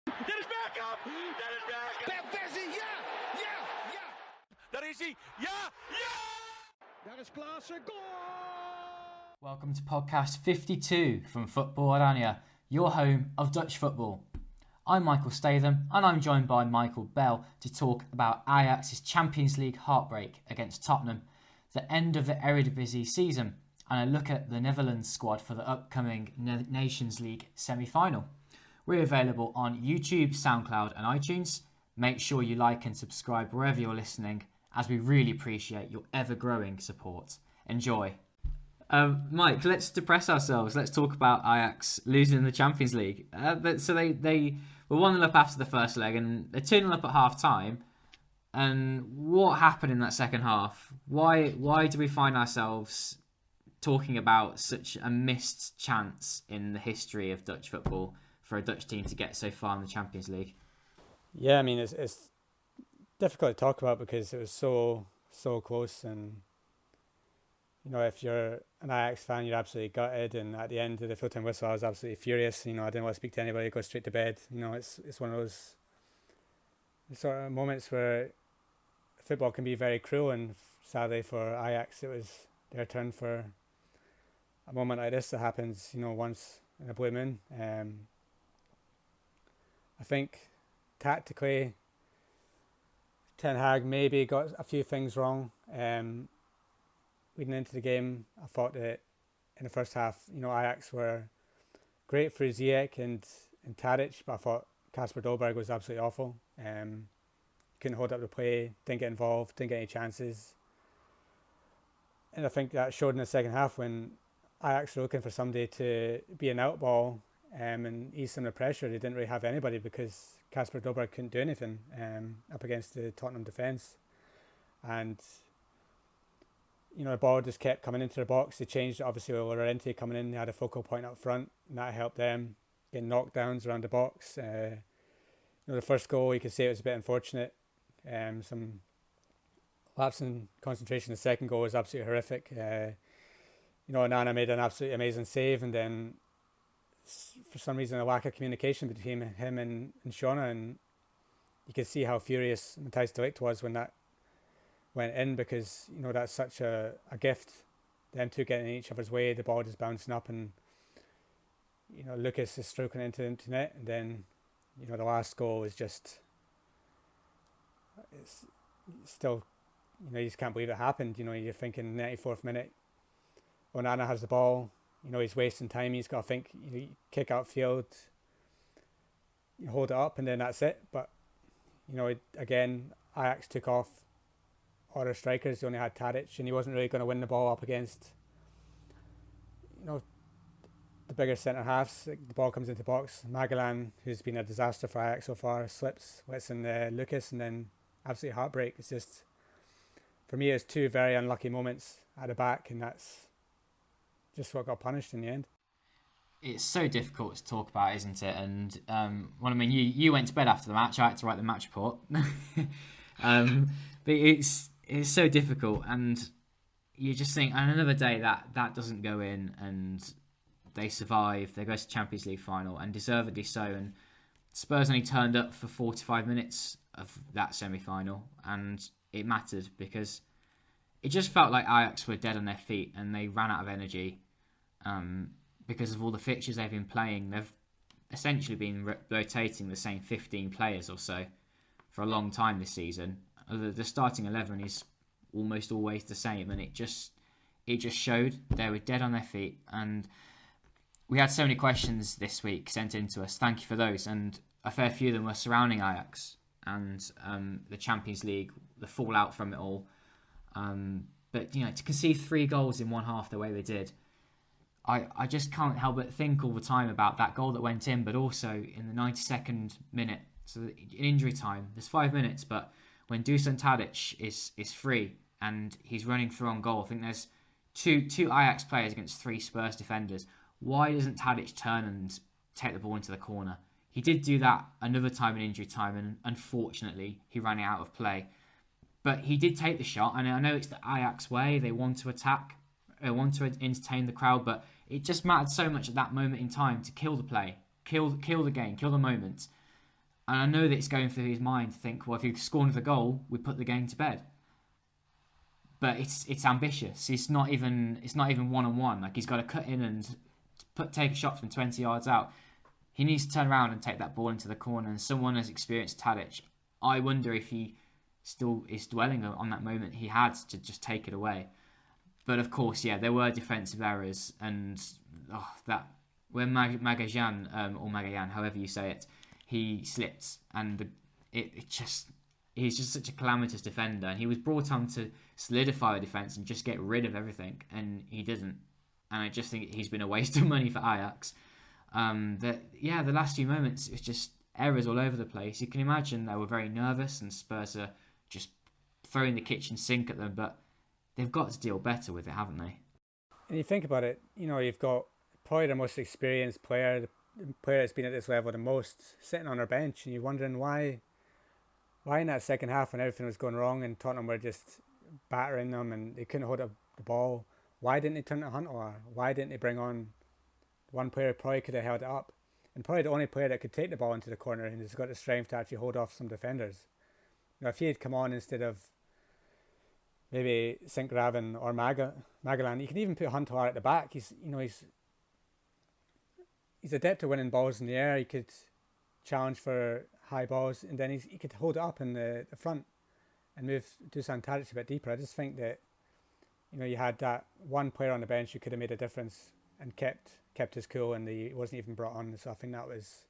Dit is Bergkamp! Dit is Bergkamp! Persie, ja! Daar is hij! Ja! Daar is Klaassen, goal! Welcome to podcast 52 from Football-Oranje, your home of Dutch football. I'm Michael Statham and I'm joined by Michael Bell to talk about Ajax's Champions League heartbreak against Tottenham, the end of the Eredivisie season, and a look at the Netherlands squad for the upcoming Nations League semi-final. We're available on YouTube, SoundCloud and iTunes. Make sure you like and subscribe wherever you're listening, as we really appreciate your ever-growing support. Enjoy. Mike, let's depress ourselves. Let's talk about Ajax losing the Champions League. So they were 1-0 up after the first leg and they're 2-0 up at half-time. And what happened in that second half? Why do we find ourselves talking about such a missed chance in the history of Dutch football for a Dutch team to get so far in the Champions League? Yeah, I mean, it's difficult to talk about because it was so close, and you know, if you're an Ajax fan, you're absolutely gutted, and at the end of the full-time whistle I was absolutely furious. You know, I didn't want to speak to anybody, go straight to bed. You know, it's one of those sort of moments where football can be very cruel, and sadly for Ajax it was their turn for a moment like this that happens, you know, once in a blue moon. I think tactically Ten Hag maybe got a few things wrong. Leading into the game, I thought that in the first half, you know, Ajax were great for Ziyech and Tadic, but I thought Kasper Dolberg was absolutely awful. Couldn't hold up the play, didn't get involved, didn't get any chances. And I think that showed in the second half when Ajax were looking for somebody to be an out ball and ease some of the pressure. They didn't really have anybody because Kasper Dolberg couldn't do anything up against the Tottenham defence. And you know, the ball just kept coming into the box. They changed it, obviously, with Llorente coming in. They had a focal point up front, and that helped them get knockdowns around the box. You know, the first goal, you could say it was a bit unfortunate. Some lapse in concentration. The second goal was absolutely horrific. You know, Nana made an absolutely amazing save, and then for some reason a lack of communication between him and Shona, and you could see how furious Matthijs de Ligt was when that went in, because you know, that's such a gift, them two getting in each other's way, the ball just bouncing up, and you know, Lucas is stroking into the net, and then you know, the last goal is just, it's still, you know, you just can't believe it happened. You know, you're thinking 94th minute, Onana has the ball, you know, he's wasting time, he's got to think, you know, kick outfield, you hold it up, and then that's it. But you know, again, Ajax took off all their strikers. They only had Tadic, and he wasn't really going to win the ball up against, you know, the bigger centre halves. The ball comes into the box. Magellan, who's been a disaster for Ajax so far, slips, lets in Lucas, and then absolute heartbreak. It's just, for me, it's two very unlucky moments at the back, and that's just what got punished in the end. It's so difficult to talk about, isn't it? And well, I mean, you went to bed after the match. I had to write the match report. But it's so difficult, and you just think, and another day that doesn't go in, and they survive. They go to Champions League final, and deservedly so. And Spurs only turned up for 45 minutes of that semi-final, and it mattered because it just felt like Ajax were dead on their feet, and they ran out of energy because of all the fixtures they've been playing. They've essentially been rotating the same 15 players or so for a long time this season. The starting 11 is almost always the same, and it just showed they were dead on their feet. And we had so many questions this week sent in to us. Thank you for those, and a fair few of them were surrounding Ajax and the Champions League, the fallout from it all. But you know, to concede 3 goals in one half the way they did, I just can't help but think all the time about that goal that went in, but also in the 92nd minute, so in injury time, there's 5 minutes, but when Dusan Tadic is free and he's running through on goal, I think there's two Ajax players against 3 Spurs defenders. Why doesn't Tadic turn and take the ball into the corner? He did do that another time in injury time, and unfortunately he ran it out of play. But he did take the shot, and I know it's the Ajax way. They want to attack, they want to entertain the crowd, but it just mattered so much at that moment in time to kill the play, kill the game, kill the moment. And I know that it's going through his mind to think, well, if he scored the goal, we put the game to bed. But it's ambitious. It's not even 1-on-1. Like, he's got to cut in and take a shot from 20 yards out. He needs to turn around and take that ball into the corner. And someone as experienced Tadic, I wonder if he still is dwelling on that moment he had to just take it away. But of course, yeah, there were defensive errors, and that when Magajan or Magayan, however you say it, he slipped, and he's just such a calamitous defender. And he was brought on to solidify the defence and just get rid of everything, and he didn't. And I just think he's been a waste of money for Ajax. The last few moments, it's just errors all over the place. You can imagine they were very nervous, and Spurs are just throwing the kitchen sink at them, but they've got to deal better with it, haven't they? And you think about it, you've got probably the most experienced player, the player that's been at this level the most, sitting on our bench, and you're wondering why in that second half when everything was going wrong and Tottenham were just battering them and they couldn't hold up the ball, why didn't they turn to Huntelaar? Why didn't they bring on one player who probably could have held it up? And probably the only player that could take the ball into the corner and has got the strength to actually hold off some defenders. If he had come on instead of maybe Sint-Graven or Magalan, you can even put Huntelaar at the back. He's adept at winning balls in the air. He could challenge for high balls, and then he could hold it up in the front and move Dusan Tadic a bit deeper. I just think that you had that one player on the bench who could have made a difference and kept his cool, and he wasn't even brought on. So I think that was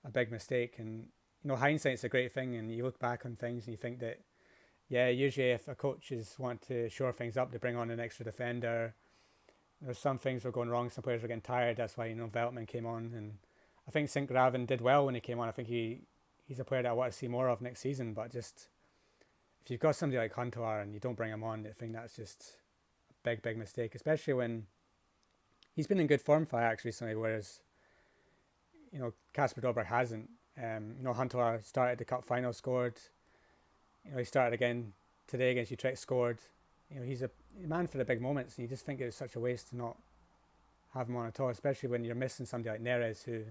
a big mistake. And hindsight's a great thing, and you look back on things and you think that, yeah, usually if a coaches want to shore things up, they bring on an extra defender. There's some things were going wrong, some players were getting tired. That's why Veltman came on, and I think Sint-Graven did well when he came on. I think he's a player that I want to see more of next season. But just if you've got somebody like Huntelaar and you don't bring him on, I think that's just a big mistake, especially when he's been in good form for Ajax recently, whereas Kasper Dolberg hasn't. Huntelaar started the cup final, scored. He started again today against Utrecht, scored. He's a man for the big moments, and you just think it's such a waste to not have him on at all, especially when you're missing somebody like Neres who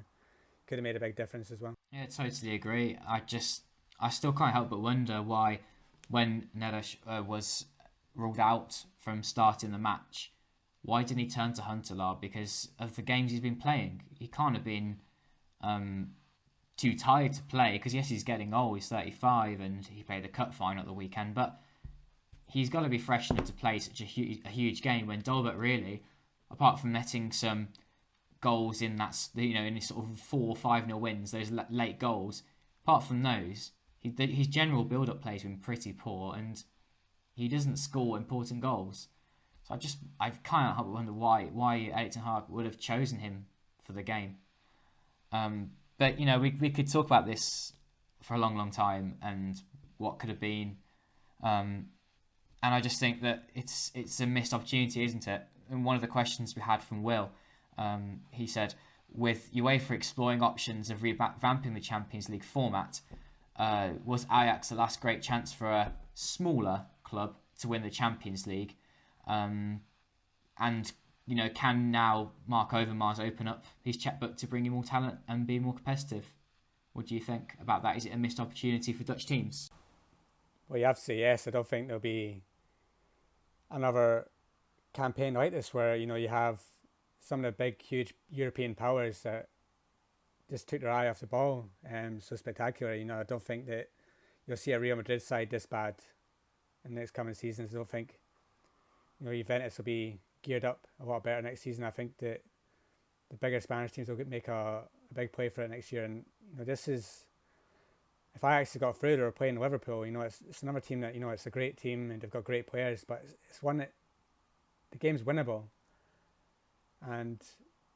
could have made a big difference as well. Yeah, I totally agree. I still can't help but wonder why, when Neres was ruled out from starting the match, why didn't he turn to Huntelaar? Because of the games he's been playing, he can't have been too tired to play, because yes, he's getting old, he's 35 and he played the cup final at the weekend, but he's got to be fresh enough to play such a huge game when Dolberg really, apart from netting some goals in that, in his sort of 4 or 5-0 wins, those late goals, apart from those, his general build-up play has been pretty poor, and he doesn't score important goals. So I can't help but wonder why Erik ten Hag would have chosen him for the game. But we could talk about this for a long time and what could have been. And I just think that it's a missed opportunity, isn't it? And one of the questions we had from Will, he said, with UEFA exploring options of revamping the Champions League format, was Ajax the last great chance for a smaller club to win the Champions League? And can now Mark Overmars open up his checkbook to bring in more talent and be more competitive? What do you think about that? Is it a missed opportunity for Dutch teams? Well, you have to say yes. I don't think there'll be another campaign like this where, you have some of the big, huge European powers that just took their eye off the ball so spectacular. I don't think that you'll see a Real Madrid side this bad in the next coming seasons. I don't think, Juventus will be geared up a lot better next season. I think that the bigger Spanish teams will make a big play for it next year. And, this is, if Ajax had got through, they were playing Liverpool, it's another team that, it's a great team and they've got great players, but it's one that the game's winnable. And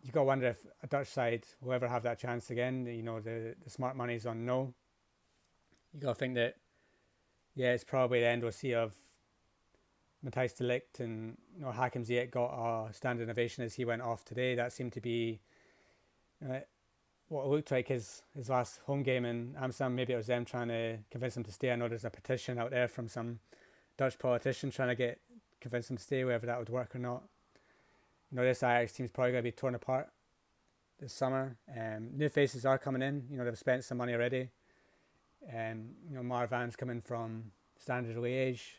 you've got to wonder if a Dutch side will ever have that chance again. The smart money's on no. You got to think that, yeah, it's probably the end we'll see of Matthijs de Ligt, and Hakim Ziyech got a standing ovation as he went off today. That seemed to be what it looked like his last home game in Amsterdam. Maybe it was them trying to convince him to stay. I know there's a petition out there from some Dutch politician trying to convince him to stay, whether that would work or not. This Ajax team's probably going to be torn apart this summer. New faces are coming in. They've spent some money already. Marwan's coming from Standard Liège.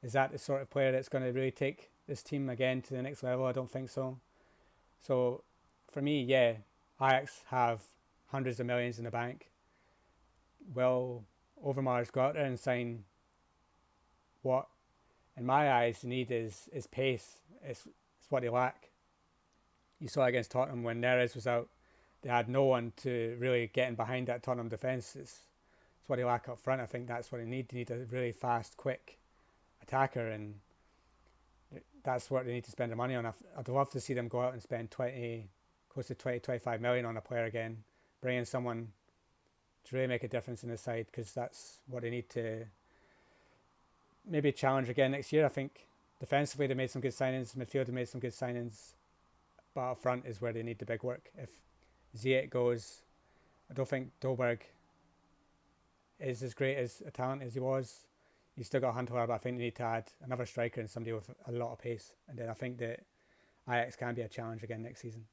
Is that the sort of player that's going to really take this team again to the next level? I don't think so. So for me, yeah, Ajax have hundreds of millions in the bank. Will Overmars go out there and sign what, in my eyes, they need is pace. It's what they lack. You saw against Tottenham when Neres was out, they had no one to really get in behind that Tottenham defence. It's what they lack up front. I think that's what they need. They need a really fast, quick attacker, and that's what they need to spend the money on. I'd love to see them go out and spend close to 25 million on a player again, bring in someone to really make a difference in the side, because that's what they need to maybe challenge again next year. I think defensively they made some good signings, midfield they made some good signings, but up front is where they need the big work. If Ziyech goes, I don't think Dolberg is as great as a talent as he was. You still got Huntelaar, but I think they need to add another striker and somebody with a lot of pace. And then I think that Ajax can be a challenge again next season.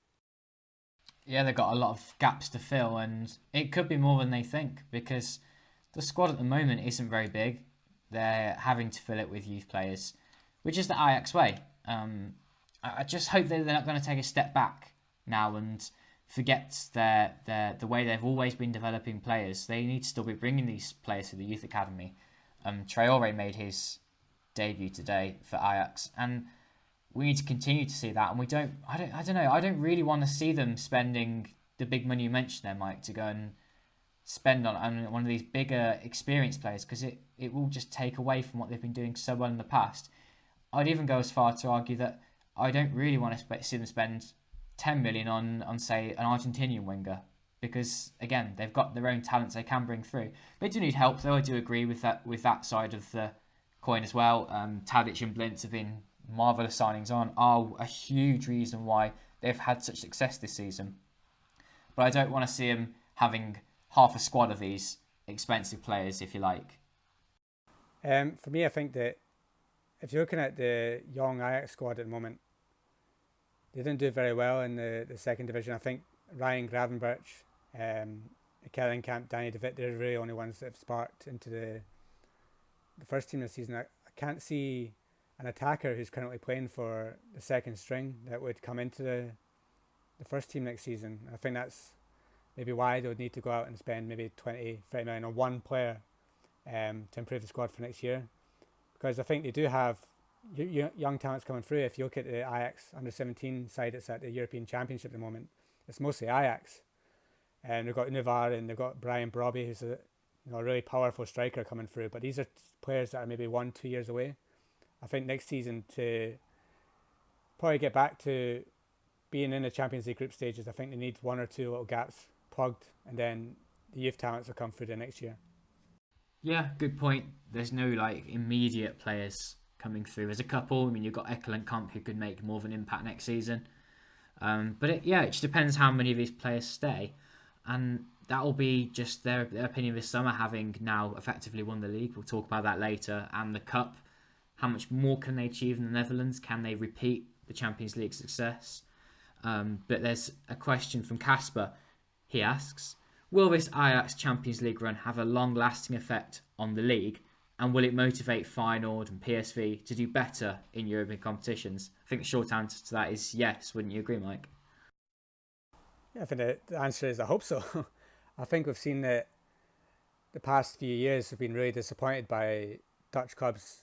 Yeah, they've got a lot of gaps to fill, and it could be more than they think, because the squad at the moment isn't very big. They're having to fill it with youth players, which is the Ajax way. I just hope that they're not going to take a step back now and forget the way they've always been developing players. They need to still be bringing these players to the youth academy. Traore made his debut today for Ajax, and we need to continue to see that. And I don't know. I don't really want to see them spending the big money you mentioned there, Mike, to go and spend on one of these bigger experienced players, because it will just take away from what they've been doing so well in the past. I'd even go as far to argue that I don't really want to see them spend 10 million on say an Argentinian winger, because again they've got their own talents they can bring through. They do need help though. I do agree with that side of the coin as well. Tadic and Blintz have been marvellous signings are a huge reason why they've had such success this season. But I don't want to see them having half a squad of these expensive players, if you like. For me, I think that if you're looking at the young Ajax squad at the moment, they didn't do very well in the second division. I think Ryan Gravenberch, Kellenkamp, Danny De Witt, they're the really only ones that have sparked into the first team this season. I can't see an attacker who's currently playing for the second string that would come into the first team next season. I think that's maybe why they would need to go out and spend maybe 20, 30 million on one player to improve the squad for next year. Because I think they do have young talents coming through. If you look at the Ajax under-17 side that's at the European Championship at the moment, it's mostly Ajax. And they've got Univar and they've got Brian Brobby, who's a really powerful striker coming through. But these are players that are maybe 1-2 years away. I think next season to probably get back to being in the Champions League group stages, I think they need one or two little gaps plugged, and then the youth talents will come through the next year. Yeah, good point. There's no immediate players coming through. There's a couple. I mean, you've got Ekkelenkamp who could make more of an impact next season. But it just depends how many of these players stay. And that will be just their opinion this summer, having now effectively won the league. We'll talk about that later. And the Cup. How much more can they achieve in the Netherlands? Can they repeat the Champions League success? But there's a question from Casper. He asks, will this Ajax Champions League run have a long-lasting effect on the league? And will it motivate Feyenoord and PSV to do better in European competitions? I think the short answer to that is yes. Wouldn't you agree, Mike? Yeah, I think the answer is I hope so. I think we've seen that the past few years have been really disappointed by Dutch clubs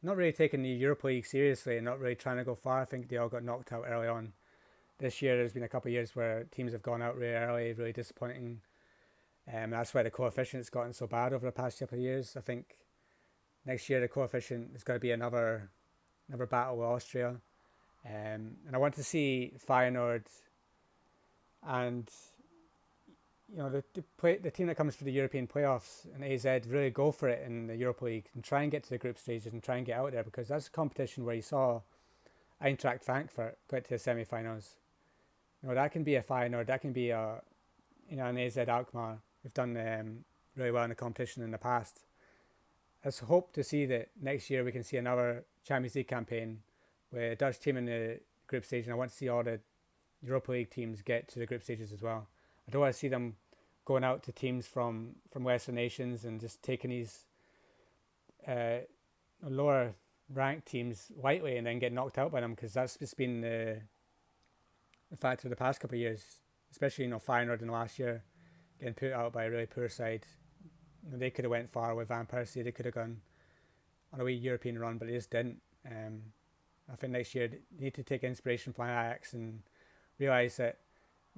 not really taking the Europa League seriously and not really trying to go far. I think they all got knocked out early on. This year there's been a couple of years where teams have gone out really early, really disappointing. That's why the coefficient's gotten so bad over the past couple of years. I think next year the coefficient is going to be another battle with Austria. And I want to see Feyenoord and the team that comes for the European playoffs and AZ really go for it in the Europa League and try and get to the group stages and try and get out there, because that's a competition where you saw Eintracht Frankfurt get to the semi-finals. That can be a Feyenoord, that can be an AZ Alkmaar. We've done really well in the competition in the past. I just hope to see that next year we can see another Champions League campaign with a Dutch team in the group stage, and I want to see all the Europa League teams get to the group stages as well. I don't want to see them going out to teams from Western nations and just taking these lower ranked teams lightly and then get knocked out by them, because that's just been the fact of the past couple of years, especially Feyenoord in the last year getting put out by a really poor side. They could have went far with Van Persie. They could have gone on a wee European run, but they just didn't. I think next year they need to take inspiration from Ajax and realise that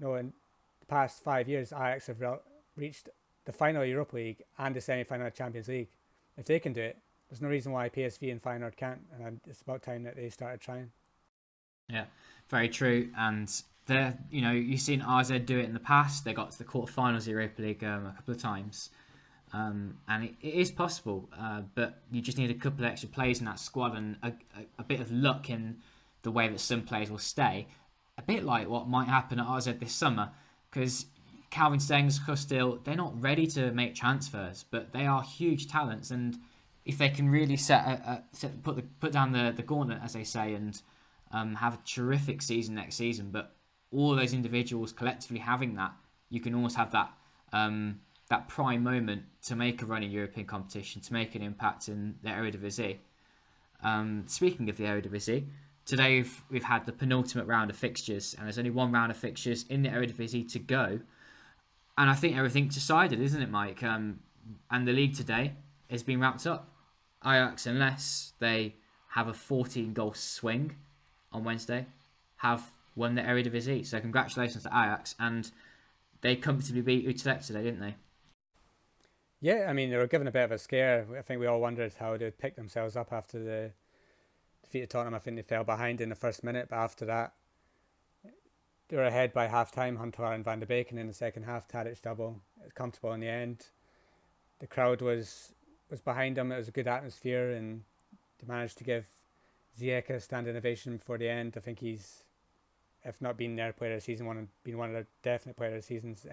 in the past 5 years Ajax have reached the final of Europa League and the semi-final of Champions League. If they can do it, there's no reason why PSV and Feyenoord can't, and it's about time that they started trying. Yeah, very true. And you've seen RZ do it in the past. They got to the quarterfinals of Europa League a couple of times. And it is possible, but you just need a couple of extra players in that squad and a bit of luck in the way that some players will stay. A bit like what might happen at RZ this summer, because Calvin Stengs, Costil, they're not ready to make transfers, but they are huge talents, and if they can really put down the gauntlet, as they say, and have a terrific season next season, but all those individuals collectively having that, you can almost have that prime moment to make a run in European competition, to make an impact in the Eredivisie. Speaking of the Eredivisie, today we've had the penultimate round of fixtures, and there's only one round of fixtures in the Eredivisie to go. And I think everything's decided, isn't it, Mike? And the league today has been wrapped up. Ajax, unless they have a 14-goal swing on Wednesday, have won the Eredivisie. So congratulations to Ajax, and they comfortably beat Utrecht today, didn't they? Yeah, I mean, they were given a bit of a scare. I think we all wondered how they'd pick themselves up after the defeat of Tottenham. I think they fell behind in the first minute, but after that, they were ahead by half-time. Hunter and Van de Beek, and in the second half, Tadic double. It was comfortable in the end. The crowd was behind them. It was a good atmosphere, and they managed to give Ziyech a standing ovation before the end. I think he's, if not been their player of the season, been one of their definite player of the seasons.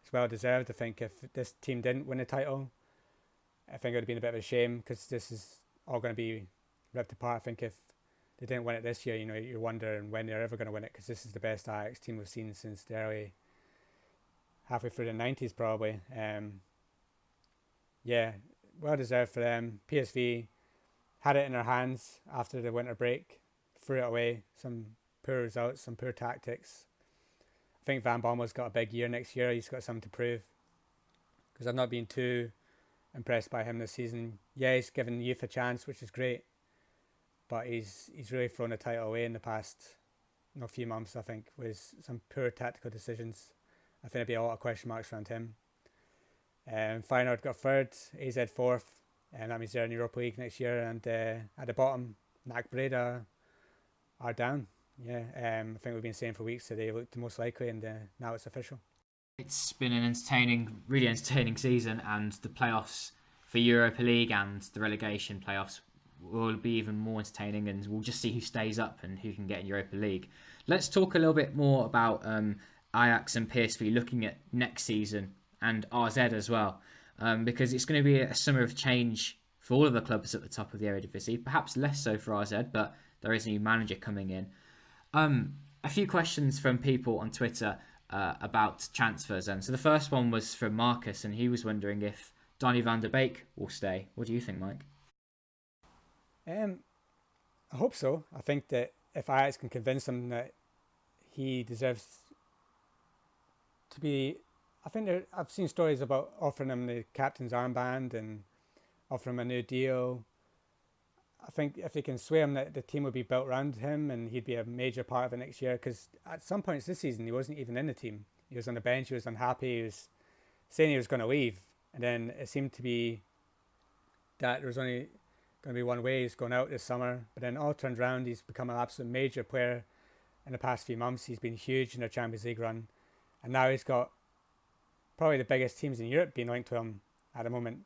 It's well deserved. I think if this team didn't win the title, I think it would have been a bit of a shame, because this is all going to be ripped apart. I think if they didn't win it this year, you're wondering when they're ever going to win it, because this is the best Ajax team we've seen since the early, halfway through the 90s probably. Yeah, well deserved for them. PSV had it in their hands after the winter break, threw it away. Some poor results, some poor tactics. I think Van Bommel's got a big year next year. He's got something to prove, because I've not been too impressed by him this season. Yeah, he's given youth a chance, which is great, but he's really thrown the title away in the past few months, I think, with some poor tactical decisions. I think there'll be a lot of question marks around him. Feyenoord got third, AZ fourth, and that means they're in Europa League next year. And at the bottom, NAC Breda are down. Yeah, I think we've been saying for weeks that they looked the most likely, and now it's official. It's been an really entertaining season, and the playoffs for Europa League and the relegation playoffs will be even more entertaining, and we'll just see who stays up and who can get in Europa League. Let's talk a little bit more about Ajax and PSV looking at next season, and RZ as well, because it's going to be a summer of change for all of the clubs at the top of the Eredivisie, perhaps less so for RZ, but there is a new manager coming in. A few questions from people on Twitter about transfers. So the first one was from Marcus, and he was wondering if Donny van der Beek will stay. What do you think, Mike? I hope so. I think that if Ajax can convince him that he deserves to be... I've seen stories about offering him the captain's armband and offering him a new deal. I think if they can sway him that the team would be built around him and he'd be a major part of it next year, because at some points this season he wasn't even in the team. He was on the bench, he was unhappy, he was saying he was going to leave, and then it seemed to be that there was only going to be one way, he's going out this summer, but then all turned around, he's become an absolute major player in the past few months. He's been huge in their Champions League run, and now he's got probably the biggest teams in Europe being linked to him at the moment.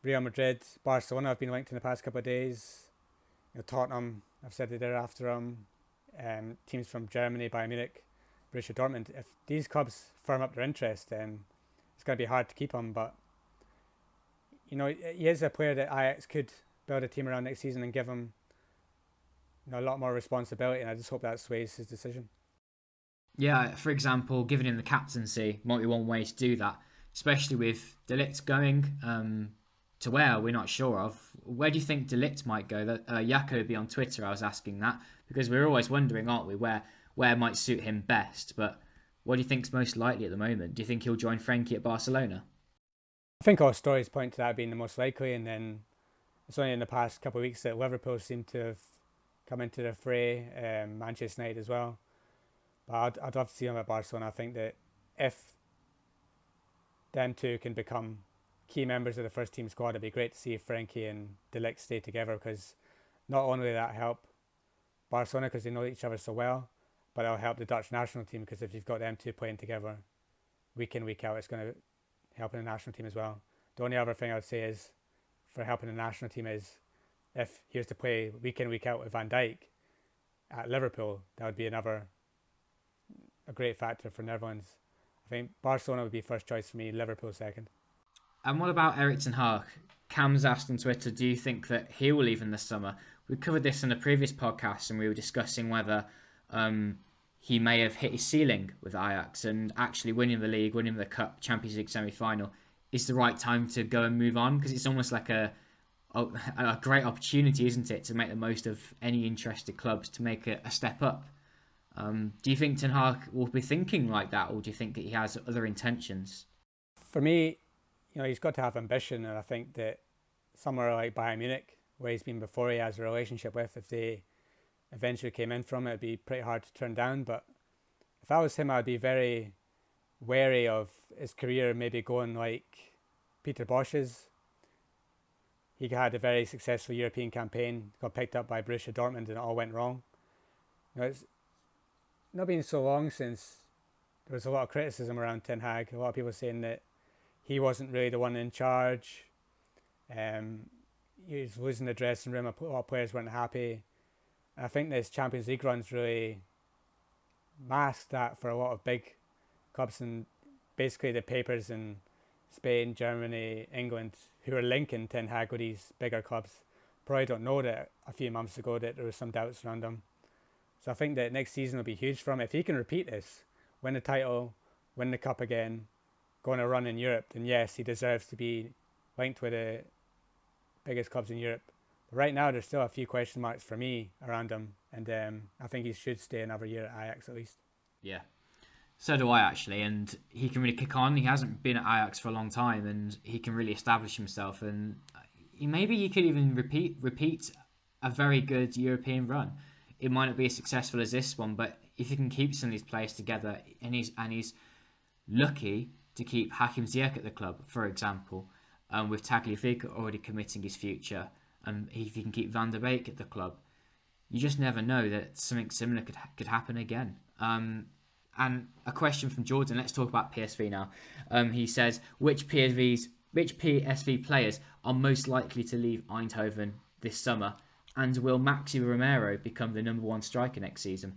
Real Madrid, Barcelona have been linked in the past couple of days. Tottenham, I've said they're after him. Teams from Germany, Bayern Munich, Borussia Dortmund. If these clubs firm up their interest, then it's going to be hard to keep him. But he is a player that Ajax could build a team around next season and give him a lot more responsibility, and I just hope that sways his decision. Yeah, for example, giving him the captaincy might be one way to do that, especially with De Ligt going to where we're not sure of. Where do you think De Ligt might go? Jacobi on Twitter, I was asking that, because we're always wondering, aren't we, where might suit him best. But what do you think's most likely at the moment? Do you think he'll join Frenkie at Barcelona? I think all stories point to that being the most likely, and then it's only in the past couple of weeks that Liverpool seem to have come into the fray, Manchester United as well. But I'd love to see him at Barcelona. I think that if them two can become key members of the first team squad, it'd be great to see Frenkie and De Ligt stay together, because not only will that help Barcelona because they know each other so well, but it'll help the Dutch national team, because if you've got them two playing together week in, week out, it's going to help in the national team as well. The only other thing I would say is, for helping the national team, is if he was to play week in, week out with Van Dijk at Liverpool, that would be a great factor for Netherlands. I think Barcelona would be first choice for me, Liverpool second. And what about Erik ten Hag? Cam's asked on Twitter, do you think that he will leave in the summer? We covered this in a previous podcast, and we were discussing whether he may have hit his ceiling with Ajax, and actually winning the league, winning the Cup, Champions League semi-final is the right time to go and move on, because it's almost like a great opportunity, isn't it, to make the most of any interested clubs to make a step up. Do you think Ten Hag will be thinking like that, or do you think that he has other intentions? For me, he's got to have ambition, and I think that somewhere like Bayern Munich, where he's been before, he has a relationship with, if they eventually came in from it, it'd be pretty hard to turn down. But if I was him, I'd be very wary of his career maybe going like Peter Bosch's. He had a very successful European campaign, got picked up by Borussia Dortmund, and it all went wrong. It's not been so long since there was a lot of criticism around Ten Hag. A lot of people saying that he wasn't really the one in charge. He was losing the dressing room. A lot of players weren't happy. And I think this Champions League run's really masked that for a lot of big clubs, and basically the papers in Spain, Germany, England, who are linking Ten Hag with these bigger clubs, probably don't know that a few months ago that there was some doubts around him. So I think that next season will be huge for him. If he can repeat this, win the title, win the cup again, go on a run in Europe, then yes, he deserves to be linked with the biggest clubs in Europe. But right now, there's still a few question marks for me around him, and I think he should stay another year at Ajax at least. Yeah, so do I actually, and he can really kick on. He hasn't been at Ajax for a long time, and he can really establish himself, and maybe he could even repeat a very good European run. It might not be as successful as this one, but if he can keep some of these players together, and he's lucky to keep Hakim Ziyech at the club, for example, with Tagliafico already committing his future, and if he can keep Van der Beek at the club, you just never know that something similar could happen again. And a question from Jordan. Let's talk about PSV now. He says, which PSV players are most likely to leave Eindhoven this summer, and will Maxi Romero become the number one striker next season?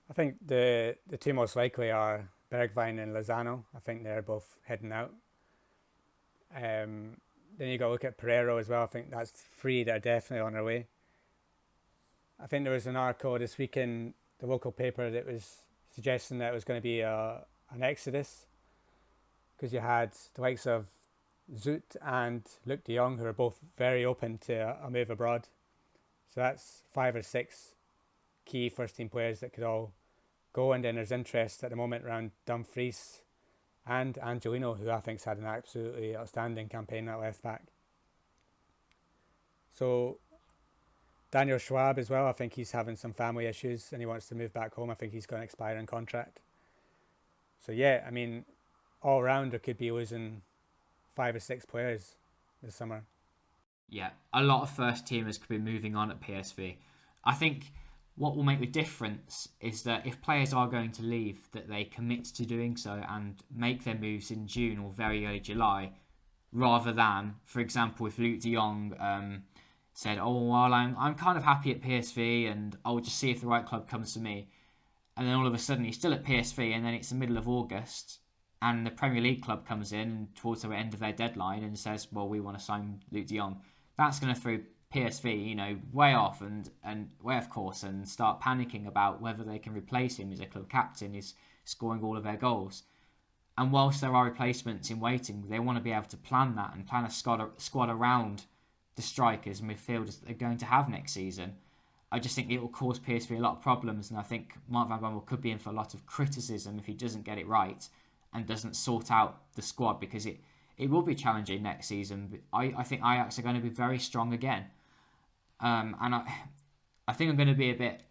I think the two most likely are Bergwijn and Lozano. I think they're both heading out. Then you got to look at Pereiro as well. I think that's three that are definitely on their way. I think there was an article this week in the local paper that was suggesting that it was going to be an exodus, because you had the likes of Zoet and Luc de Jong, who are both very open to a move abroad. So that's 5 or 6 key first team players that could all go, and then there's interest at the moment around Dumfries and Angelino, who I think's had an absolutely outstanding campaign at left back. So Daniel Schwab as well, I think he's having some family issues and he wants to move back home. I think he's going to expire in contract. So yeah, I mean, all round there could be losing 5 or 6 players this summer. Yeah, a lot of first teamers could be moving on at PSV. I think what will make the difference is that if players are going to leave, that they commit to doing so and make their moves in June or very early July, rather than, for example, if Luc de Jong said, oh, well, I'm kind of happy at PSV and I'll just see if the right club comes to me. And then all of a sudden he's still at PSV, and then it's the middle of August and the Premier League club comes in towards the end of their deadline and says, well, we want to sign Luc de Jong. That's going to throw PSV, way off and way off course and start panicking about whether they can replace him as a club captain, is scoring all of their goals. And whilst there are replacements in waiting, they want to be able to plan that and plan a squad around the strikers and midfielders that they're going to have next season. I just think it will cause PSV a lot of problems, and I think Mark van Bommel could be in for a lot of criticism if he doesn't get it right and doesn't sort out the squad, because it will be challenging next season. I think Ajax are going to be very strong again. And I think I'm going to be a bit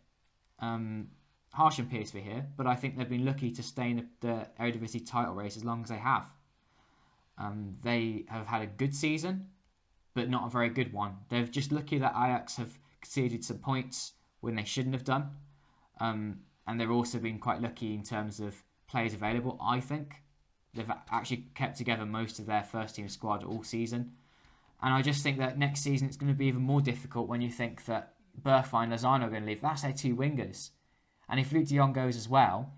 harsh on PSV here, but I think they've been lucky to stay in the Eredivisie title race as long as they have. They have had a good season, but not a very good one. They're just lucky that Ajax have conceded some points when they shouldn't have done. And they've also been quite lucky in terms of players available, I think. They've actually kept together most of their first-team squad all season. And I just think that next season it's going to be even more difficult when you think that Bergwijn and Lozano are going to leave. That's their two wingers. And if Luke de Jong goes as well,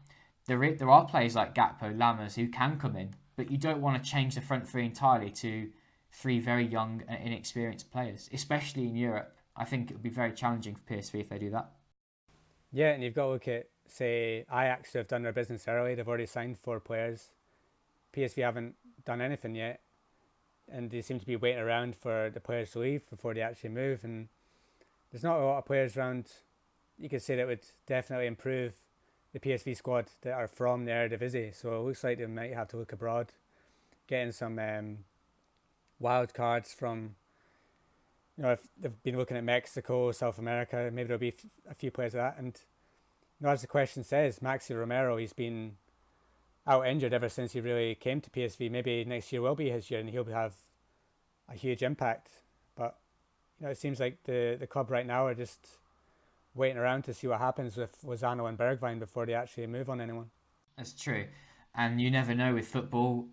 there are players like Gakpo, Lammers who can come in, but you don't want to change the front three entirely to three very young and inexperienced players, especially in Europe. I think it would be very challenging for PSV if they do that. Yeah, and you've got to look at, say, Ajax, who have done their business early. They've already signed 4 players. PSV haven't done anything yet, and they seem to be waiting around for the players to leave before they actually move. And there's not a lot of players around, you could say, that would definitely improve the PSV squad that are from the Eredivisie. So it looks like they might have to look abroad, getting some wild cards from, if they've been looking at Mexico, South America, maybe there'll be a few players of that. And as the question says, Maxi Romero, he's been out injured ever since he really came to PSV. Maybe next year will be his year and he'll have a huge impact. But it seems like the club right now are just waiting around to see what happens with Lozano and Bergwijn before they actually move on anyone. That's true. And you never know with football.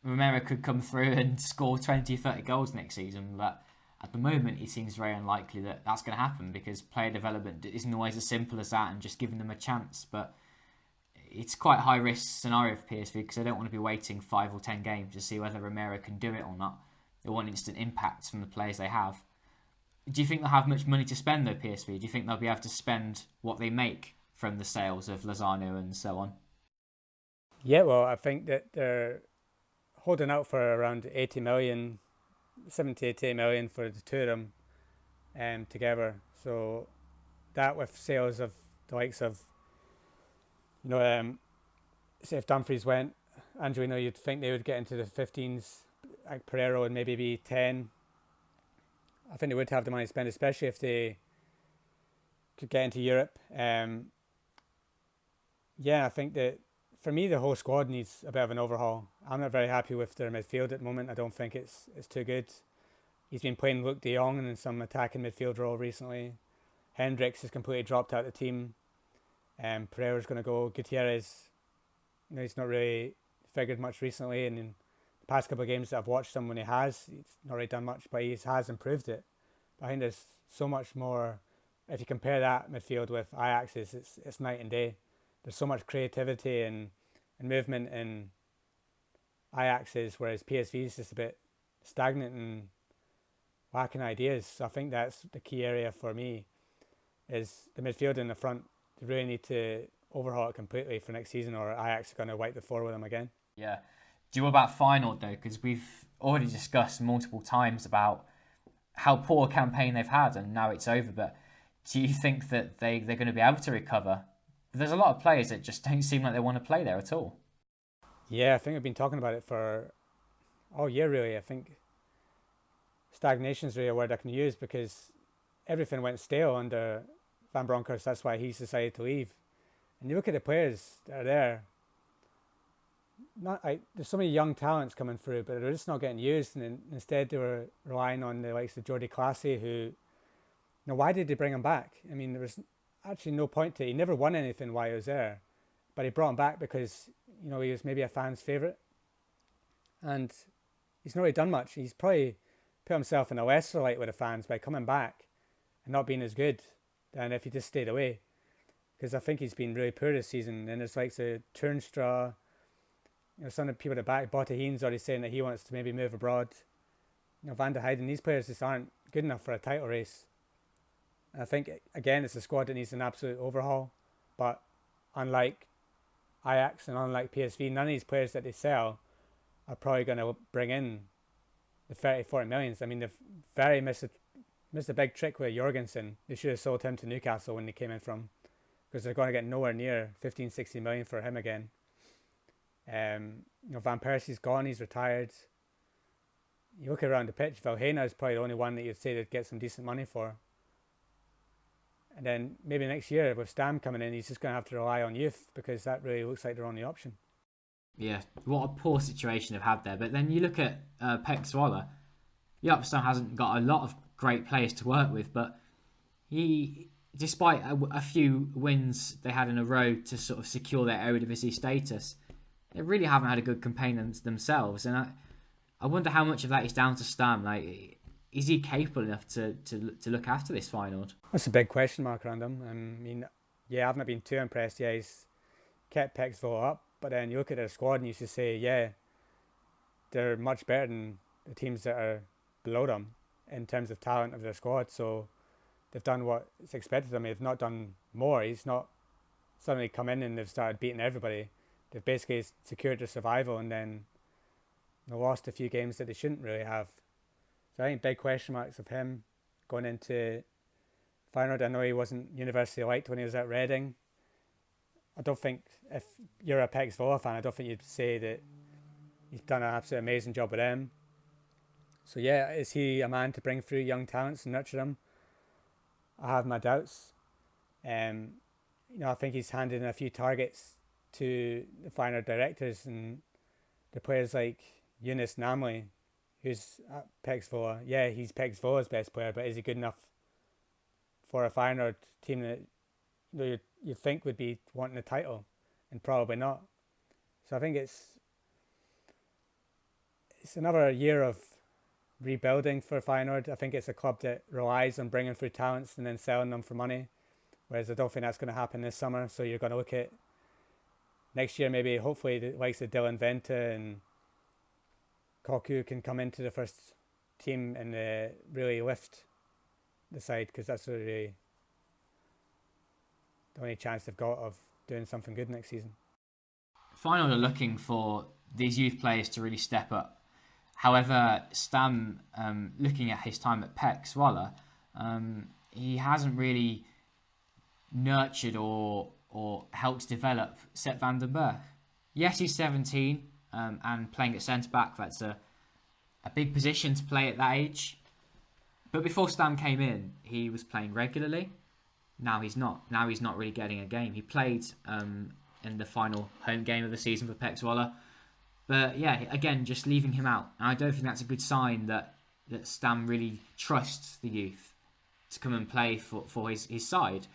Romero could come through and score 20, 30 goals next season, but at the moment it seems very unlikely that that's going to happen, because player development isn't always as simple as that and just giving them a chance. But it's quite a high risk scenario for PSV, because they don't want to be waiting 5 or 10 games to see whether Romero can do it or not. They want instant impact from the players they have. Do you think they'll have much money to spend though, PSV? Do you think they'll be able to spend what they make from the sales of Lozano and so on? Yeah, well, I think that they're holding out for around 80 million, 70, 80 million for the two of them together. So that with sales of the likes of, say if Dumfries went, Andrew, you'd think they would get into the 15s, like Pereira would maybe be 10. I think they would have the money to spend, especially if they could get into Europe. I think that for me, the whole squad needs a bit of an overhaul. I'm not very happy with their midfield at the moment. I don't think it's too good. He's been playing Luke de Jong in some attacking midfield role recently. Hendricks has completely dropped out of the team. Pereira's going to go. Gutierrez, he's not really figured much recently. And in the past couple of games that I've watched him, when he has, he's not really done much, but he has improved it. But I think there's so much more. If you compare that midfield with Ajax's, it's night and day. There's so much creativity and movement in Ajax's, whereas PSV is just a bit stagnant and lacking ideas. So I think that's the key area for me, is the midfield in the front. They really need to overhaul it completely for next season, or Ajax are going to wipe the floor with them again. Yeah. Do you know about Feyenoord though? Because we've already discussed multiple times about how poor a campaign they've had, and now it's over. But do you think that they're going to be able to recover? There's a lot of players that just don't seem like they want to play there at all. Yeah, I think I've been talking about it for all year, really. I think stagnation is really a word I can use, because everything went stale under Van Bronckhorst. That's why he's decided to leave. And you look at the players that are there, there's so many young talents coming through, but they're just not getting used. And instead they were relying on the likes of Jordi Clasie, who, why did they bring him back? I mean, there was actually no point to it. He never won anything while he was there, but he brought him back because he was maybe a fan's favourite, and he's not really done much. He's probably put himself in a lesser light with the fans by coming back and not being as good than if he just stayed away, because I think he's been really poor this season. And there's like the Turnstraw, some of the people at the back, Botaheen's already saying that he wants to maybe move abroad. Van der Heijden, these players just aren't good enough for a title race. And I think, again, it's a squad that needs an absolute overhaul. But unlike Ajax and unlike PSV, none of these players that they sell are probably going to bring in the 30-40 millions. I mean, they've very missed a big trick with Jorgensen. They should have sold him to Newcastle when they came in from, because they're going to get nowhere near 15-16 million for him again. Van Persie's gone, he's retired. You look around the pitch, Valhena is probably the only one that you'd say they'd get some decent money for. And then maybe next year with Stam coming in, he's just going to have to rely on youth, because that really looks like their only option. Yeah, what a poor situation they've had there. But then you look at Pek Zwolle. Stam hasn't got a lot of great players to work with, but he, despite a few wins they had in a row to sort of secure their Eredivisie status, they really haven't had a good campaign themselves. And I wonder how much of that is down to Stam. Like, is he capable enough to look after this Feyenoord? That's a big question mark around him. I mean, yeah, I've not been too impressed. Yeah, he's kept Pek Zwolle up, but then you look at their squad and you should say, yeah, they're much better than the teams that are below them in terms of talent of their squad. So they've done what is expected of them. They've not done more. He's not suddenly come in and they've started beating everybody. They've basically secured their survival and then they lost a few games that they shouldn't really have. So I think big question marks of him going into Feyenoord. I know he wasn't universally liked when he was at Reading. I don't think, if you're a Pek Zwolle fan, I don't think you'd say that he's done an absolutely amazing job with them. So yeah, is he a man to bring through young talents and nurture them? I have my doubts. I think he's handed in a few targets to the Feyenoord directors, and the players like Yunus Namli, who's at Pek Zwolle. Yeah, he's Pek Zvolle's best player, but is he good enough for a Feyenoord team that you'd think would be wanting the title? And probably not. So I think it's another year of rebuilding for Feyenoord. I think it's a club that relies on bringing through talents and then selling them for money, whereas I don't think that's going to happen this summer. So you're going to look at next year, maybe hopefully the likes of Dylan Vente and Koku can come into the first team and really lift the side, because that's really the only chance they've got of doing something good next season. Feyenoord are looking for these youth players to really step up. However, Stam, looking at his time at Pek Zwolle, he hasn't really nurtured or helped develop Sepp van den Berg. Yes, he's 17 and playing at centre-back. That's a big position to play at that age. But before Stam came in, he was playing regularly. Now he's not. Now he's not really getting a game. He played in the final home game of the season for Pek Zwolle. But yeah, again, just leaving him out. And I don't think that's a good sign that Stam really trusts the youth to come and play for his side.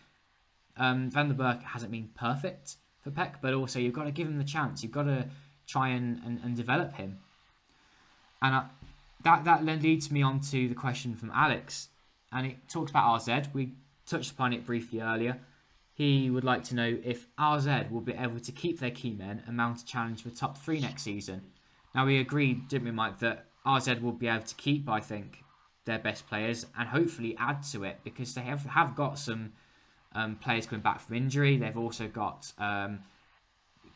Van den Berg hasn't been perfect for Pek, but also you've got to give him the chance. You've got to try and develop him. And that then leads me on to the question from Alex. And it talks about RZ. We touched upon it briefly earlier. He would like to know if RZ will be able to keep their key men and mount a challenge for top 3 next season. Now, we agreed, didn't we, Mike, that RZ will be able to keep, I think, their best players and hopefully add to it, because they have got some players coming back from injury. They've also got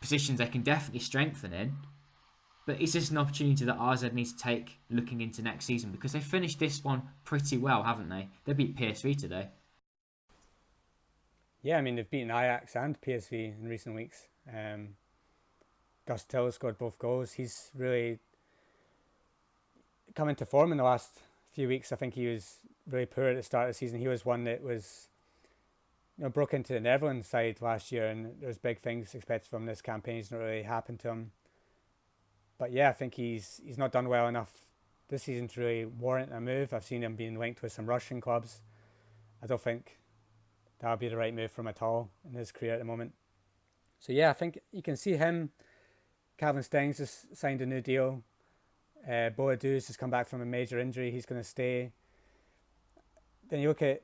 positions they can definitely strengthen in. But is this an opportunity that RZ needs to take looking into next season? Because they finished this one pretty well, haven't they? They beat PSV today. Yeah, I mean, they've beaten Ajax and PSV in recent weeks. Gus Till scored both goals. He's really come into form in the last few weeks. I think he was really poor at the start of the season. He was one that was, broke into the Netherlands side last year, and there was big things expected from this campaign. It's not really happened to him. But yeah, I think he's not done well enough this season to really warrant a move. I've seen him being linked with some Russian clubs. I don't think that would be the right move for him at all in his career at the moment. So yeah, I think you can see him. Calvin Stengs just signed a new deal. Boadou's just come back from a major injury. He's going to stay. Then you look at,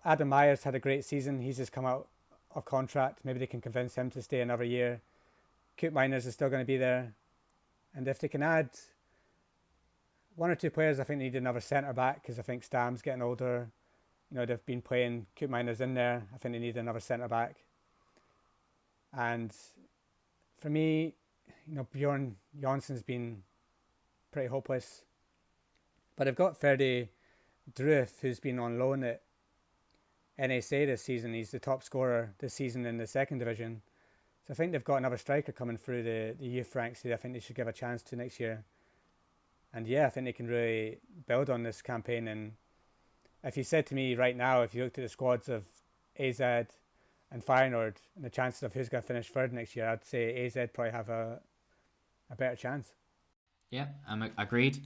Adam Myers had a great season. He's just come out of contract. Maybe they can convince him to stay another year. Koopmeiners is still going to be there. And if they can add one or two players I think need another centre back, because I think Stam's getting older. They've been playing Koopmeiners in there. I think they need another centre back. And for me, Bjorn Jansson's been pretty hopeless. But they've got Ferdi Druif, who's been on loan at NSA this season. He's the top scorer this season in the second division. So I think they've got another striker coming through the youth ranks who I think they should give a chance to next year. And yeah, I think they can really build on this campaign. And if you said to me right now, if you looked at the squads of AZ and Feyenoord and the chances of who's going to finish third next year, I'd say AZ probably have a better chance. Yeah, I'm agreed.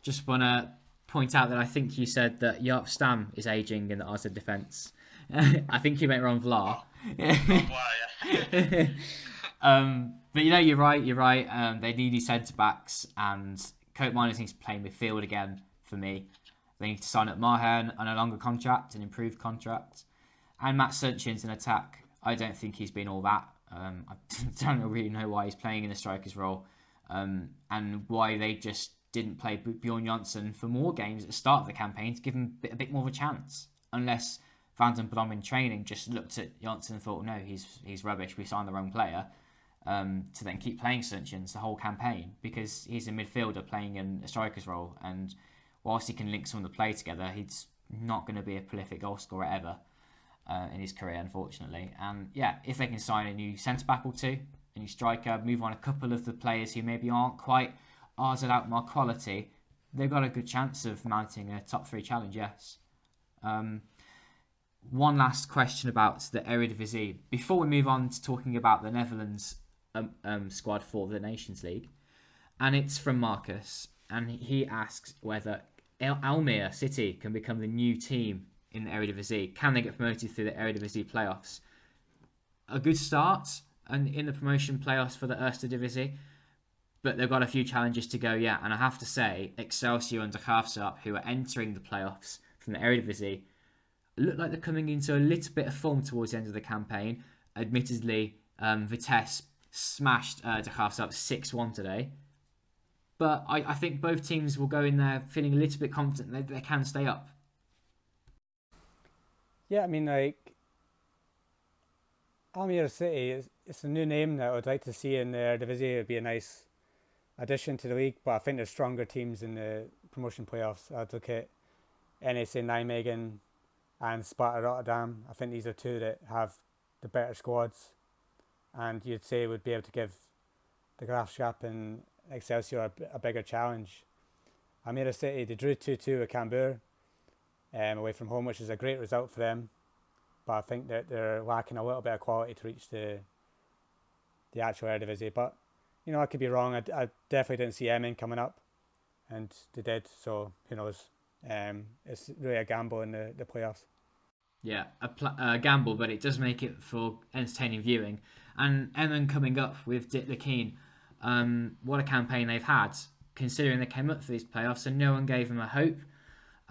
Just want to point out that I think you said that Jaap Stam is ageing in the AZ defence. I think you meant Ron Vlaar. But you're right. They need these centre-backs, and Koopmeiners needs to play midfield again for me. They need to sign up Maher on a longer contract, an improved contract. And Matt Sunchin's in attack. I don't think he's been all that. I don't really know why he's playing in the striker's role, and why they just didn't play Bjorn Janssen for more games at the start of the campaign to give him a bit more of a chance. Unless Van den Brom in training just looked at Janssen and thought, no, he's rubbish, we signed the wrong player, to then keep playing Sunchin the whole campaign, because he's a midfielder playing in a striker's role, and whilst he can link some of the play together, he's not going to be a prolific goal scorer ever in his career, unfortunately. And yeah, if they can sign a new centre-back or two, a new striker, move on a couple of the players who maybe aren't quite AZ Alkmaar quality, they've got a good chance of mounting a top 3 challenge, yes. One last question about the Eredivisie before we move on to talking about the Netherlands squad for the Nations League, and it's from Marcus, and he asks whether Almere City can become the new team in the Eredivisie. Can they get promoted through the Eredivisie playoffs? A good start and in the promotion playoffs for the Eredivisie, but they've got a few challenges to go yet. And I have to say, Excelsior and De Graafschap, who are entering the playoffs from the Eredivisie, look like they're coming into a little bit of form towards the end of the campaign. Admittedly, Vitesse smashed De Graafschap 6-1 today. But I think both teams will go in there feeling a little bit confident that they can stay up. Yeah, I mean, Almere City, it's a new name that I would like to see in the Eredivisie. It would be a nice addition to the league, but I think there's stronger teams in the promotion playoffs. I'd look at NSA Nijmegen and Sparta Rotterdam. I think these are two that have the better squads, and you'd say would be able to give the Graafschap and Excelsior a bigger challenge. Almere City, they drew 2-2 with Cambuur away from home, which is a great result for them, but I think that they're lacking a little bit of quality to reach the actual Eredivisie. But I could be wrong. I definitely didn't see Emmen coming up, and they did, so who knows. It's really a gamble in the playoffs. Yeah, a gamble, but it does make it for entertaining viewing. And Emmen coming up with Dick Lekeen, what a campaign they've had, considering they came up for these playoffs and no one gave him a hope.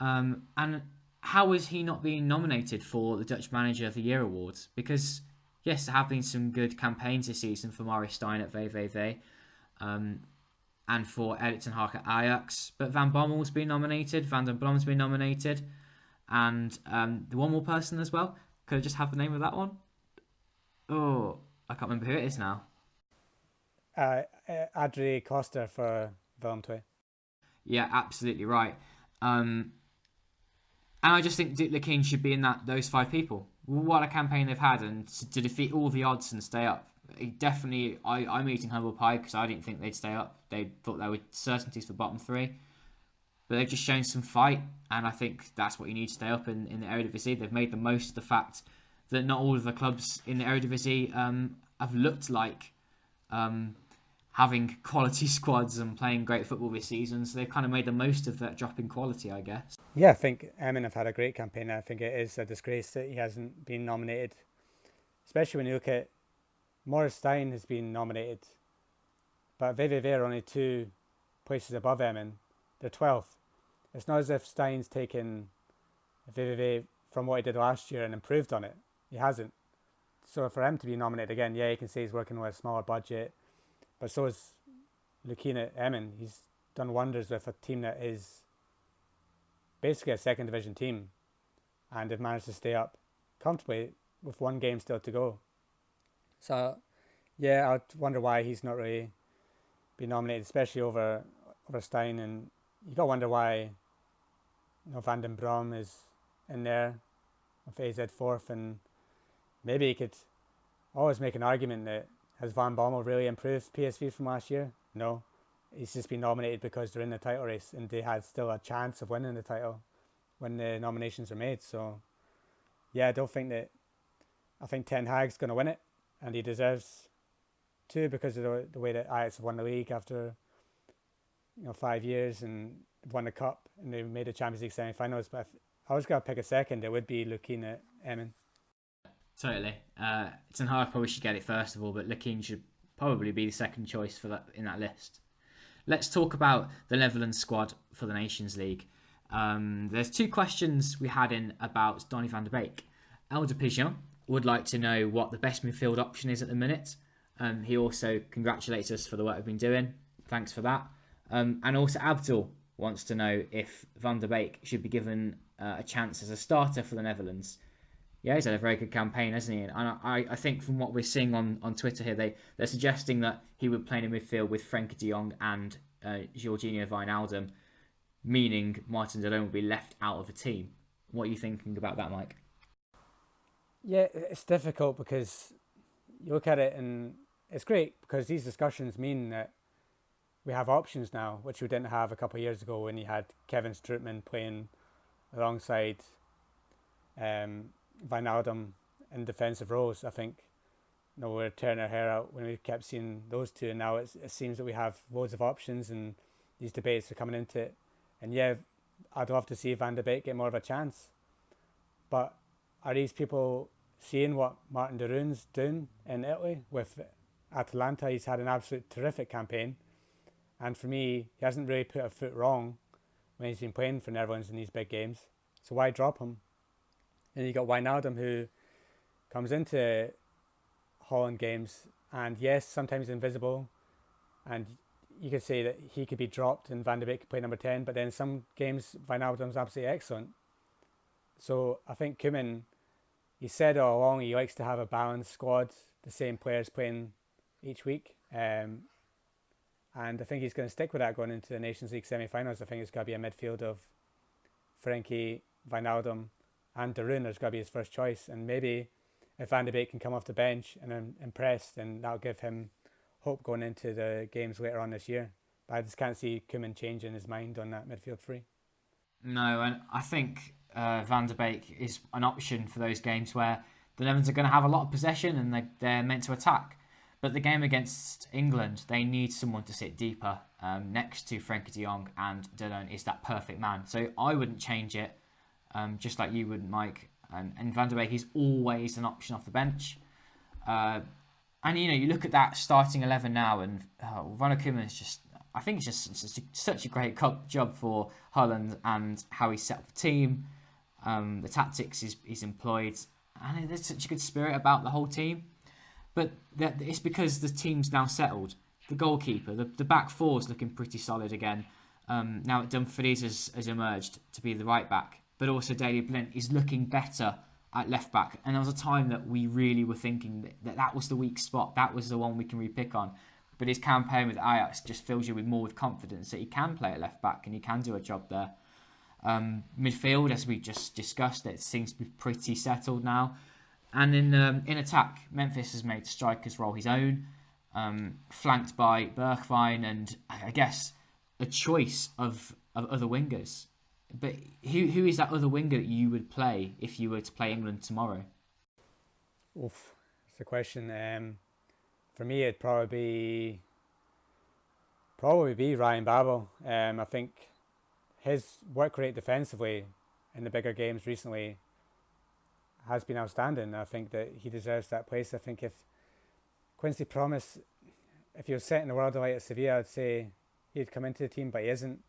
And how is he not being nominated for the Dutch Manager of the Year awards? Because yes, there have been some good campaigns this season for Maurice Stijn at VVV, and for Erik ten Hag at Ajax. But Van Bommel's been nominated, Van den Brom's been nominated, and the one more person as well. Could I just have the name of that one? Oh, I can't remember who it is now. Adrie Koster for Willem II. Yeah, absolutely right. And I just think Dick Lekeen should be in those 5 people. What a campaign they've had, and to defeat all the odds and stay up. Definitely, I'm eating humble pie because I didn't think they'd stay up. They thought they were certainties for bottom 3. But they've just shown some fight, and I think that's what you need to stay up in the Eredivisie. They've made the most of the fact that not all of the clubs in the Eredivisie have looked like having quality squads and playing great football this season. So they've kind of made the most of that drop in quality, I guess. Yeah, I think Emmen have had a great campaign. I think it is a disgrace that he hasn't been nominated, especially when you look at Maurice Stijn has been nominated, but VVV are only 2 places above Emmen. They're 12th. It's not as if Stein's taken VVV from what he did last year and improved on it. He hasn't. So for him to be nominated again, yeah, you can say he's working with a smaller budget, but so is Lekeen at Emmen. He's done wonders with a team that is basically a second division team, and they've managed to stay up comfortably with one game still to go. So, yeah, I wonder why he's not really been nominated, especially over Stein, and you got to wonder why Van den Brom is in there with AZ fourth, and maybe you could always make an argument that has Van Bommel really improved PSV from last year? No, he's just been nominated because they're in the title race and they had still a chance of winning the title when the nominations are made. So yeah, I think Ten Hag's going to win it, and he deserves to because of the way that Ajax have won the league after 5 years and won the cup, and they made the Champions League semi-finals. But if I was going to pick a second, it would be looking at Emin. Totally. Ten Hag probably should get it first of all, but Lukien should probably be the second choice for that in that list. Let's talk about the Netherlands squad for the Nations League. There's 2 questions we had in about Donny van de Beek. Elder Pigeon would like to know what the best midfield option is at the minute. He also congratulates us for the work we've been doing. Thanks for that. And also Abdul wants to know if Van der Beek should be given a chance as a starter for the Netherlands. Yeah, he's had a very good campaign, hasn't he? And I think from what we're seeing on Twitter here, they're suggesting that he would play in midfield with Frenkie de Jong and Jorginho Wijnaldum, meaning Martin de Roon will be left out of the team. What are you thinking about that, Mike? Yeah, it's difficult because you look at it and it's great because these discussions mean that we have options now, which we didn't have a couple of years ago when you had Kevin Strootman playing alongside Wijnaldum in defensive roles. I think we're tearing our hair out when we kept seeing those two, and now it seems that we have loads of options, and these debates are coming into it. And yeah, I'd love to see Van de Beek get more of a chance, but are these people seeing what Martin de Roon's doing in Italy with Atalanta? He's had an absolute terrific campaign, and for me, he hasn't really put a foot wrong when he's been playing for Netherlands in these big games. So why drop him? And you got Wijnaldum, who comes into Holland games, and yes, sometimes invisible, and you could say that he could be dropped and Van de Beek could play number 10, but then some games Wijnaldum's absolutely excellent. So I think Koeman, he said all along he likes to have a balanced squad, the same players playing each week, and I think he's going to stick with that going into the Nations League semi-finals. I think it's going to be a midfield of Frenkie, Wijnaldum and de Roon is going to be his first choice, and maybe if Van de Beek can come off the bench and impress, then that'll give him hope going into the games later on this year. But I just can't see Koeman changing his mind on that midfield three. No, and I think Van de Beek is an option for those games where the Netherlands are going to have a lot of possession and they're meant to attack. But the game against England, they need someone to sit deeper next to Frenkie de Jong, and de Roon is that perfect man. So I wouldn't change it, just like you wouldn't, Mike. And Van de Beek is always an option off the bench. And you look at that starting 11 now, and Ronald Koeman is just, I think it's just such a great job for Holland and how he set up the team, the tactics he's employed, and there's such a good spirit about the whole team. But it's because the team's now settled. The goalkeeper, the back four is looking pretty solid again. Now Dumfries has emerged to be the right back, but also Daley Blind is looking better at left back. And there was a time that we really were thinking that was the weak spot. That was the one we can really pick on. But his campaign with Ajax just fills you with more confidence that he can play at left back and he can do a job there. Midfield, as we just discussed, it seems to be pretty settled now. And in attack, Memphis has made the striker's role his own, flanked by Bergwijn and I guess a choice of other wingers. But who is that other winger that you would play if you were to play England tomorrow? Oof, that's a question. For me, it'd probably be Ryan Babel. I think his work rate defensively in the bigger games recently has been outstanding. I think that he deserves that place. I think if Quincy Promes, if he was setting the world alight at Sevilla, I'd say he'd come into the team, but he isn't.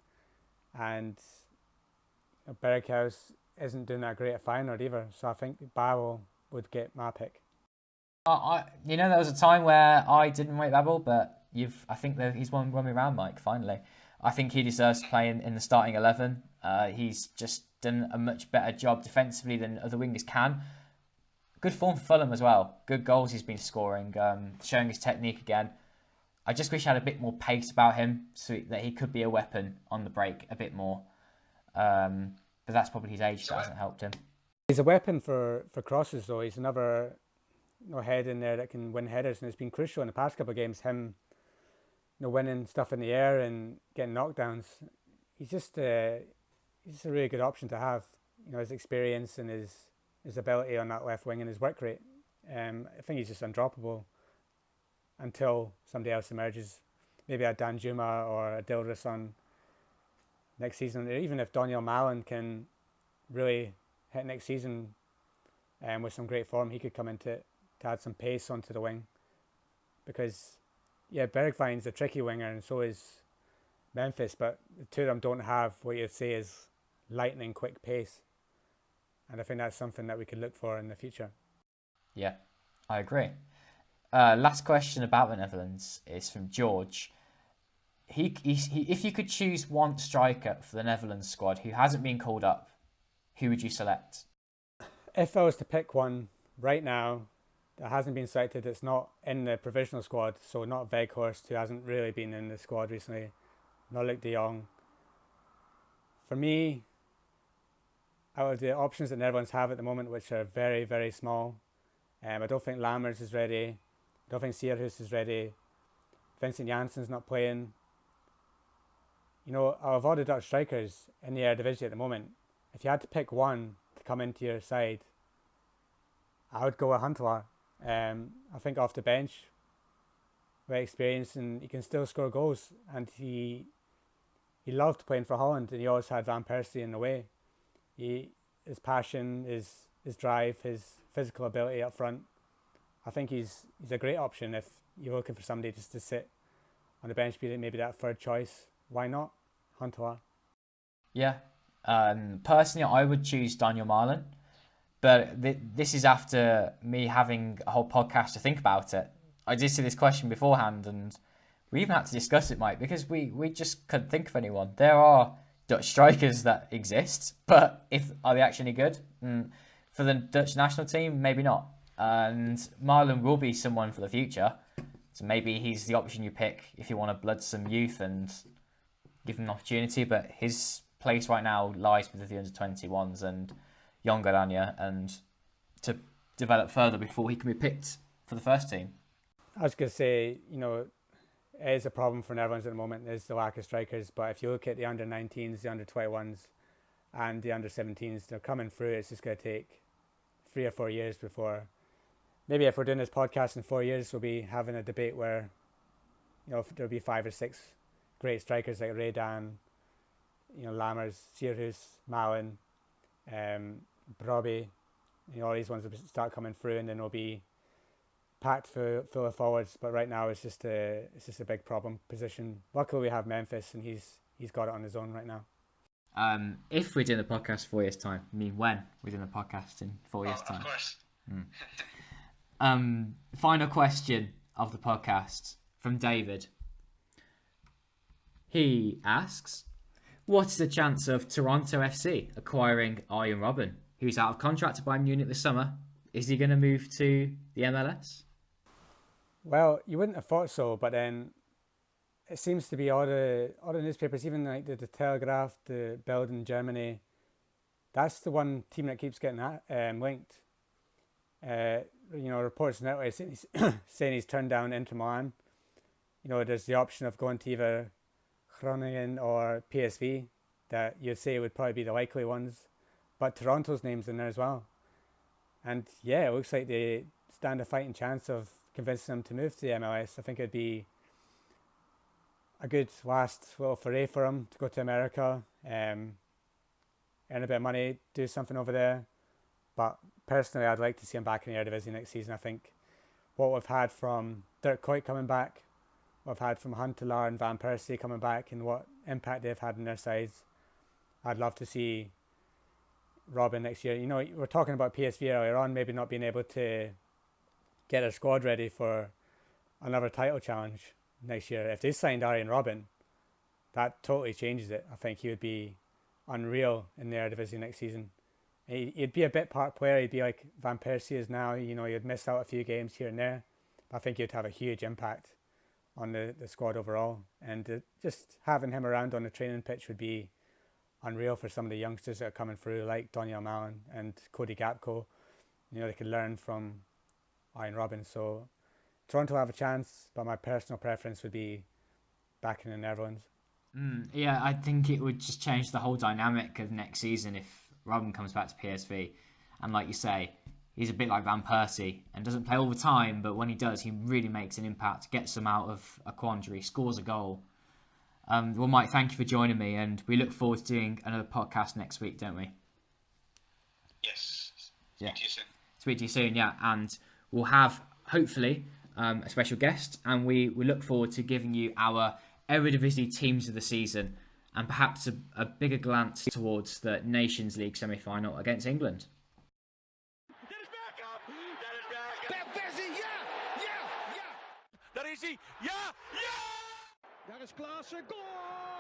And Berghuis isn't doing that great at Feyenoord either. So I think Babel would get my pick. There was a time where I didn't rate Babel, but I think that he's won me round, Mike, finally. I think he deserves to play in the starting 11. He's just done a much better job defensively than other wingers can. Good form for Fulham as well. Good goals he's been scoring, showing his technique again. I just wish he had a bit more pace about him so that he could be a weapon on the break a bit more. But that's probably his age that hasn't helped him. He's a weapon for crosses, though. He's another head in there that can win headers, and it's been crucial in the past couple of games, him winning stuff in the air and getting knockdowns. He's just a really good option to have. His experience and his ability on that left wing and his work rate. I think he's just undroppable until somebody else emerges. Maybe a Danjuma or a Dilrosun next season. Or even if Daniel Malen can really hit next season with some great form, he could come into it to add some pace onto the wing. Because, Bergwijn's a tricky winger and so is Memphis, but the two of them don't have what you'd say is lightning quick pace. And I think that's something that we could look for in the future. Yeah, I agree. Last question about the Netherlands is from George. If you could choose one striker for the Netherlands squad who hasn't been called up, who would you select? If I was to pick one right now that hasn't been selected, it's not in the provisional squad, so not Weghorst, who hasn't really been in the squad recently, not Luc de Jong. For me, out of the options that Netherlands have at the moment, which are very, very small, I don't think Lammers is ready. I don't think Sierhuis is ready. Vincent Janssen's not playing. Out of all the Dutch strikers in the Eredivisie at the moment, if you had to pick one to come into your side, I would go with Huntelaar. I think off the bench, very experienced, and he can still score goals. And he loved playing for Holland, and he always had Van Persie in the way. His passion, his drive, his physical ability up front. I think he's a great option if you're looking for somebody just to sit on the bench, maybe that third choice. Why not Huntelaar? Yeah. Personally, I would choose Daniel Malen. But this is after me having a whole podcast to think about it. I did see this question beforehand, and we even had to discuss it, Mike, because we just couldn't think of anyone. There are Dutch strikers that exist, but are they actually good? For the Dutch national team, maybe not. And Marlon will be someone for the future. So maybe he's the option you pick if you want to blood some youth and give him an opportunity. But his place right now lies with the under-21s and Young Garanya, and to develop further before he can be picked for the first team. I was going to say, it is a problem for Netherlands at the moment, is the lack of strikers. But if you look at the under-19s, the under-21s and the under-17s, they're coming through. It's just going to take 3 or 4 years before, maybe if we're doing this podcast in 4 years, we'll be having a debate where, there'll be 5 or 6 great strikers like Redan, Lammers, Sierhuis, Malen, Brobbey, all these ones will start coming through, and then we'll be packed full of forwards. But right now it's just a big problem position. Luckily we have Memphis, and he's got it on his own right now. If we're doing the podcast 4 years' time, I mean when we're doing the podcast in 4 years' time. Of course. Final question of the podcast from David. He asks, what's the chance of Toronto FC acquiring Arjen Robben, who's out of contract at Bayern Munich this summer? Is he going to move to the MLS? Well, you wouldn't have thought so, but then it seems to be all the newspapers, even like the Telegraph, the Bild in Germany, that's the one team that keeps getting linked. Reports in that way saying he's turned down Inter Milan. There's the option of going to either Groningen or PSV that you'd say would probably be the likely ones, but Toronto's name's in there as well. And yeah, it looks like they stand a fighting chance of convincing him to move to the MLS. I think it'd be a good last little foray for him to go to America, earn a bit of money, do something over there. But personally, I'd like to see him back in the Eredivisie next season. I think what we've had from Dirk Kuyt coming back, what we've had from Huntelaar and Van Persie coming back, and what impact they've had on their sides, I'd love to see Robben next year. We're talking about PSV earlier on, maybe not being able to get their squad ready for another title challenge next year. If they signed Arjen Robben, that totally changes it. I think he would be unreal in the Eredivisie next season. He'd be a bit part player. He'd be like Van Persie is now. You know, he'd miss out a few games here and there. But I think he'd have a huge impact on the squad overall. And just having him around on the training pitch would be unreal for some of the youngsters that are coming through, like Daniel Mallon and Cody Gakpo. You know, they could learn from Arjen Robben. So Toronto have a chance, but my personal preference would be backing the Netherlands. Yeah, I think it would just change the whole dynamic of next season if Robben comes back to PSV. And like you say, he's a bit like Van Persie and doesn't play all the time, but when he does, he really makes an impact, gets them out of a quandary, scores a goal. Well, Mike, thank you for joining me, and we look forward to doing another podcast next week, don't we? Yes. Speak to you soon. Speak to you soon, yeah. And we'll have, hopefully, a special guest, and we look forward to giving you our Eredivisie teams of the season and perhaps a bigger glance towards the Nations League semi-final against England. Daar is Klaassen, goal!